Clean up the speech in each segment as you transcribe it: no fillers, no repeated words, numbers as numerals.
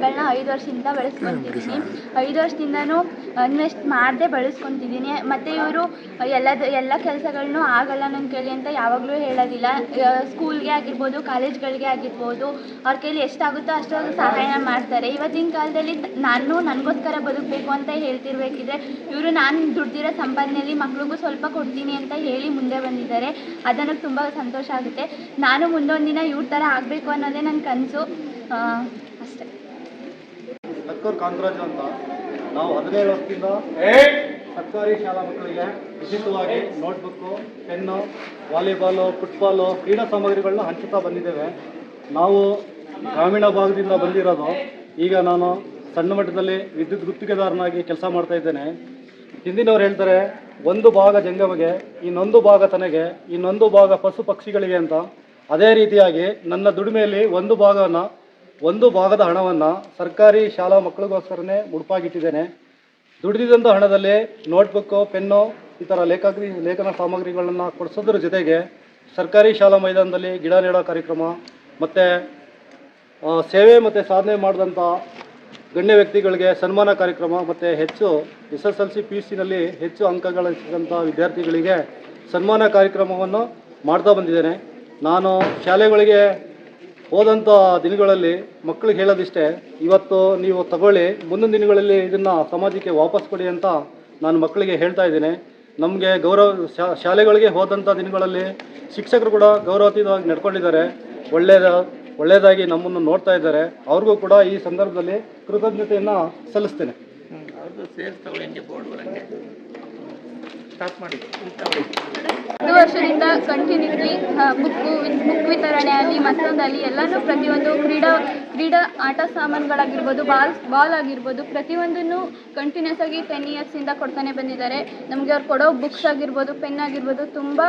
ಮಕ್ಕಳನ್ನ 5 ವರ್ಷದಿಂದ ಬೆಳೆಸ್ಕೊತಿದ್ದೀನಿ. 5 ವರ್ಷದಿಂದನೂ ಇನ್ವೆಸ್ಟ್ ಮಾಡದೆ ಬೆಳೆಸ್ಕೊತಿದ್ದೀನಿ. ಮತ್ತು ಇವರು ಎಲ್ಲ ಕೆಲಸಗಳನ್ನೂ ಆಗಲ್ಲ ನನ್ನ ಕೈಲಿ ಅಂತ ಯಾವಾಗಲೂ ಹೇಳೋದಿಲ್ಲ. ಸ್ಕೂಲ್ಗೆ ಆಗಿರ್ಬೋದು, ಕಾಲೇಜ್ಗಳಿಗೆ ಆಗಿರ್ಬೋದು, ಅವ್ರ ಕೈಲಿ ಎಷ್ಟಾಗುತ್ತೋ ಅಷ್ಟು ಸಹಾಯ ಮಾಡ್ತಾರೆ. ಇವತ್ತಿನ ಕಾಲದಲ್ಲಿ ನಾನು ನನಗೋಸ್ಕರ ಬದುಕಬೇಕು ಅಂತ ಹೇಳ್ತಿರ್ಬೇಕಿದ್ರೆ ಇವರು ನಾನು ದುಡ್ದಿರೋ ಸಂಪಾದನೆಯಲ್ಲಿ ಮಕ್ಳಿಗೂ ಸ್ವಲ್ಪ ಕೊಡ್ತೀನಿ ಅಂತ ಹೇಳಿ ಮುಂದೆ ಬಂದಿದ್ದಾರೆ. ಅದನ್ನು ತುಂಬ ಸಂತೋಷ ಆಗುತ್ತೆ. ನಾನು ಮುಂದೊಂದು ದಿನ ಇವ್ರ ಥರ ಆಗಬೇಕು ಅನ್ನೋದೇ ನನ್ನ ಕನಸು. ಅಷ್ಟೇ. ಲಕ್ಕೂರು ಕಾಂತರಾಜು ಅಂತ. ನಾವು 17 ವರ್ಷದಿಂದ ಸರ್ಕಾರಿ ಶಾಲಾ ಮಕ್ಕಳಿಗೆ ಉಚಿತವಾಗಿ ನೋಟ್ಬುಕ್ಕು, ಪೆನ್ನು, ವಾಲಿಬಾಲು, ಫುಟ್ಬಾಲು, ಕ್ರೀಡಾ ಸಾಮಗ್ರಿಗಳನ್ನ ಹಂಚುತ್ತಾ ಬಂದಿದ್ದೇವೆ. ನಾವು ಗ್ರಾಮೀಣ ಭಾಗದಿಂದ ಬಂದಿರೋದು. ಈಗ ನಾನು ಸಣ್ಣ ಮಟ್ಟದಲ್ಲಿ ವಿದ್ಯುತ್ ಗುತ್ತಿಗೆದಾರನಾಗಿ ಕೆಲಸ ಮಾಡ್ತಾ ಇದ್ದೇನೆ. ಹಿಂದಿನವ್ರು ಹೇಳ್ತಾರೆ, ಒಂದು ಭಾಗ ಜಂಗಮಗೆ, ಇನ್ನೊಂದು ಭಾಗ ತನಗೆ, ಇನ್ನೊಂದು ಭಾಗ ಪಶು ಪಕ್ಷಿಗಳಿಗೆ ಅಂತ. ಅದೇ ರೀತಿಯಾಗಿ ನನ್ನ ದುಡಿಮೆಯಲ್ಲಿ ಒಂದು ಭಾಗದ ಹಣವನ್ನು ಸರ್ಕಾರಿ ಶಾಲಾ ಮಕ್ಕಳಿಗೋಸ್ಕರನೇ ಮುಡುಪಾಗಿಟ್ಟಿದ್ದೇನೆ. ದುಡಿದಿದ್ದಂಥ ಹಣದಲ್ಲಿ ನೋಟ್ಬುಕ್ಕು, ಪೆನ್ನು, ಈ ಥರ ಲೇಖನ ಸಾಮಗ್ರಿಗಳನ್ನು ಕೊಡಿಸೋದ್ರ ಜೊತೆಗೆ ಸರ್ಕಾರಿ ಶಾಲಾ ಮೈದಾನದಲ್ಲಿ ಗಿಡ ನೆಡೋ ಕಾರ್ಯಕ್ರಮ ಮತ್ತು ಸೇವೆ ಮತ್ತು ಸಾಧನೆ ಮಾಡಿದಂಥ ಗಣ್ಯ ವ್ಯಕ್ತಿಗಳಿಗೆ ಸನ್ಮಾನ ಕಾರ್ಯಕ್ರಮ ಮತ್ತು ಹೆಚ್ಚು SSLC PUCನಲ್ಲಿ ಹೆಚ್ಚು ಅಂಕ ಗಳಿಸಿದಂಥ ವಿದ್ಯಾರ್ಥಿಗಳಿಗೆ ಸನ್ಮಾನ ಕಾರ್ಯಕ್ರಮವನ್ನು ಮಾಡ್ತಾ ಬಂದಿದ್ದೇನೆ. ನಾನು ಶಾಲೆಗಳಿಗೆ ಹೋದಂಥ ದಿನಗಳಲ್ಲಿ ಮಕ್ಕಳಿಗೆ ಹೇಳೋದಿಷ್ಟೇ, ಇವತ್ತು ನೀವು ತಗೊಳ್ಳಿ, ಮುಂದಿನ ದಿನಗಳಲ್ಲಿ ಇದನ್ನು ಸಮಾಜಕ್ಕೆ ವಾಪಸ್ ಕೊಡಿ ಅಂತ ನಾನು ಮಕ್ಕಳಿಗೆ ಹೇಳ್ತಾ ಇದ್ದೇನೆ. ನಮಗೆ ಶಾಲೆಗಳಿಗೆ ಹೋದಂಥ ದಿನಗಳಲ್ಲಿ ಶಿಕ್ಷಕರು ಕೂಡ ಗೌರವಾನ್ವಿತವಾಗಿ ನಡ್ಕೊಂಡಿದ್ದಾರೆ. ಒಳ್ಳೆಯದಾಗಿ ನಮ್ಮನ್ನು ನೋಡ್ತಾ ಇದ್ದಾರೆ. ಅವ್ರಿಗೂ ಕೂಡ ಈ ಸಂದರ್ಭದಲ್ಲಿ ಕೃತಜ್ಞತೆಯನ್ನು ಸಲ್ಲಿಸ್ತೇನೆ. ಒಂದು ವರ್ಷದಿಂದ ಕಂಟಿನ್ಯೂಸ್ಲಿ ಬುಕ್ ವಿತರಣೆ ಆಗಲಿ, ಮತ್ತೊಂದಲ್ಲಿ ಎಲ್ಲನೂ ಪ್ರತಿಯೊಂದು ಕ್ರೀಡಾ ಆಟ ಸಾಮಾನುಗಳಾಗಿರ್ಬೋದು, ಬಾಲ್ ಆಗಿರ್ಬೋದು, ಪ್ರತಿಯೊಂದನ್ನು ಕಂಟಿನ್ಯೂಸ್ ಆಗಿ 10 ಇಯರ್ಸಿಂದ ಕೊಡ್ತಾನೆ ಬಂದಿದ್ದಾರೆ. ನಮಗೆ ಅವ್ರು ಕೊಡೋ ಬುಕ್ಸ್ ಆಗಿರ್ಬೋದು, ಪೆನ್ ಆಗಿರ್ಬೋದು ತುಂಬ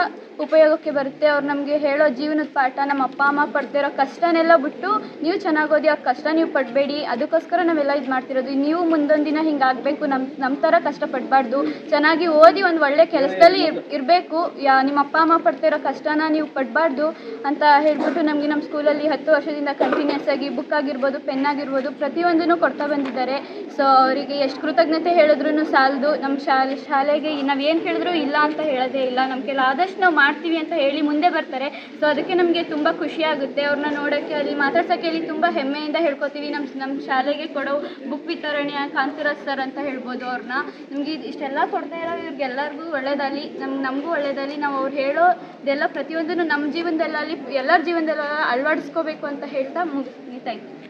ಉಪಯೋಗಕ್ಕೆ ಬರುತ್ತೆ. ಅವ್ರು ನಮಗೆ ಹೇಳೋ ಜೀವನದ ಪಾಠ, ನಮ್ಮ ಅಪ್ಪ ಅಮ್ಮ ಪಡ್ತಿರೋ ಕಷ್ಟನೆಲ್ಲ ಬಿಟ್ಟು ನೀವು ಚೆನ್ನಾಗಿ ಓದಿ, ಅವ್ರ ಕಷ್ಟ ನೀವು ಪಡಬೇಡಿ, ಅದಕ್ಕೋಸ್ಕರ ನಾವೆಲ್ಲ ಇದು ಮಾಡ್ತಿರೋದು. ನೀವು ಮುಂದೊಂದು ದಿನ ಹಿಂಗಾಗಬೇಕು, ನಮ್ಮ ಥರ ಕಷ್ಟಪಡಬಾರ್ದು, ಚೆನ್ನಾಗಿ ಓದಿ ಒಂದು ಒಳ್ಳೆ ಕೆಲಸದಲ್ಲಿ ಇರಬೇಕು, ನಿಮ್ಮ ಅಪ್ಪ ಅಮ್ಮ ಪಡ್ತಿರೋ ಕಷ್ಟನ ನೀವು ಪಡಬಾರ್ದು ಅಂತ ಹೇಳ್ಬಿಟ್ಟು ನಮಗೆ ನಮ್ಮ ಸ್ಕೂಲಲ್ಲಿ 10 ವರ್ಷದಿಂದ ಕಂಟಿನ್ಯೂಸ್ ಆಗಿ ಬುಕ್ ಆಗಿರ್ಬೋದು, ಪೆನ್ ಆಗಿರ್ಬೋದು, ಪ್ರತಿಯೊಂದನ್ನು ಕೊಡ್ತಾ ಬಂದಿದ್ದಾರೆ. ಸೊ ಅವರಿಗೆ ಎಷ್ಟು ಕೃತಜ್ಞತೆ ಹೇಳಿದ್ರೂ ಸಾಲದು. ನಮ್ಮ ಶಾಲೆಗೆ ನಾವೇನು ಹೇಳಿದ್ರು ಇಲ್ಲ ಅಂತ ಹೇಳೋದೇ ಇಲ್ಲ, ನಮ್ಮ ಕೈಲಿ ಆದಷ್ಟು ನಾವು ಮಾಡ್ತೀವಿ ಅಂತ ಹೇಳಿ ಮುಂದೆ ಬರ್ತಾರೆ. ಸೊ ಅದಕ್ಕೆ ನಮಗೆ ತುಂಬ ಖುಷಿಯಾಗುತ್ತೆ. ಅವ್ರನ್ನ ನೋಡೋಕ್ಕೆ, ಅಲ್ಲಿ ಮಾತಾಡ್ಸೋಕ್ಕೆ ಅಲ್ಲಿ ತುಂಬ ಹೆಮ್ಮೆಯಿಂದ ಹೇಳ್ಕೊತೀವಿ. ನಮ್ಮ ಶಾಲೆಗೆ ಕೊಡೋ ಬುಕ್ ವಿತರಣೆಯ ಕಾಂತರಾಜ್ ಸರ್ ಅಂತ ಹೇಳ್ಬೋದು ಅವ್ರನ್ನ. ನಮಗೆ ಇಷ್ಟೆಲ್ಲ ಕೊಡ್ತಾ ಇರೋ ಇವ್ರಿಗೆಲ್ಲರಿಗೂ ಒಳ್ಳೆಯದಾಗಲಿ, ನಮಗೂ ಒಳ್ಳೆಯದಾಗಲಿ. ನಾವು ಅವ್ರು ಹೇಳೋದೆಲ್ಲ ಪ್ರತಿಯೊಂದನ್ನು ನಮ್ಮ ಜೀವನದಲ್ಲಿ, ಎಲ್ಲರ ಜೀವನದಲ್ಲಿ ಅಳವಡಿಸ್ಕೋಬೇಕು ಅಂತ ಹೇಳ್ತಾ ಮುಗಿಸ್ತೀನಿ. Thank you.